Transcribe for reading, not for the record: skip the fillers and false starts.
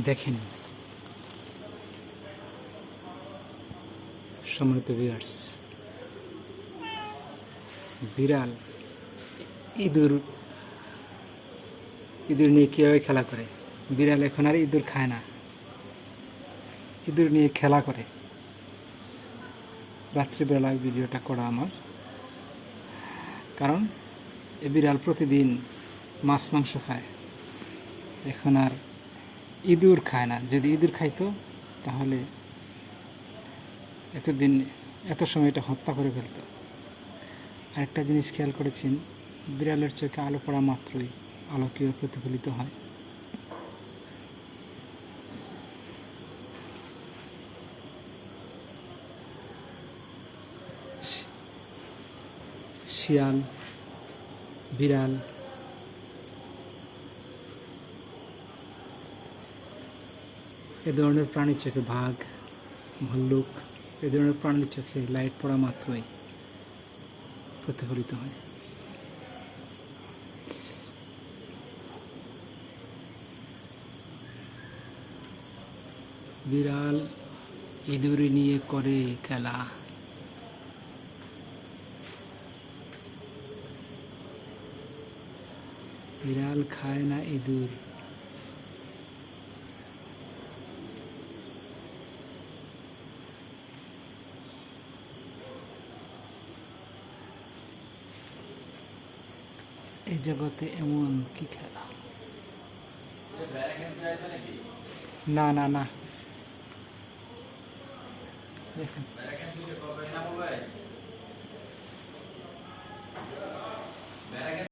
দেখেন সম্মানিত ভিউয়ার্স, বিড়াল ইঁদুর নিয়ে কীভাবে খেলা করে। বিড়াল এখন আর ইঁদুর খায় না, ইঁদুর নিয়ে খেলা করে। রাত্রিবেলায় ভিডিওটা করা আমার কারণ এ বিড়াল প্রতিদিন মাছ মাংস খায়, এখন আর ইঁদুর খায় না। যদি ইঁদুর খাইতো তাহলে এতদিন এত সময় এটা হত্যা করে ফেলতো। আরেকটা জিনিস খেয়াল করেছেন, বিড়ালের চোখে আলো পড়া মাত্রই আলোকীয় প্রতিফলিত হয়। শিয়াল, বিড়াল এ ধরনের প্রাণীর চোখে, বাঘ, ভাল্লুক এ ধরনের প্রাণীর চোখে লাইট পড়া মাত্রই প্রতিফলিত হয়। বিড়াল ইঁদুর নিয়ে করে খেলা। বিড়াল খায় না ইঁদুর। এই জগতে এমন কি খেলা। না না না, দেখেন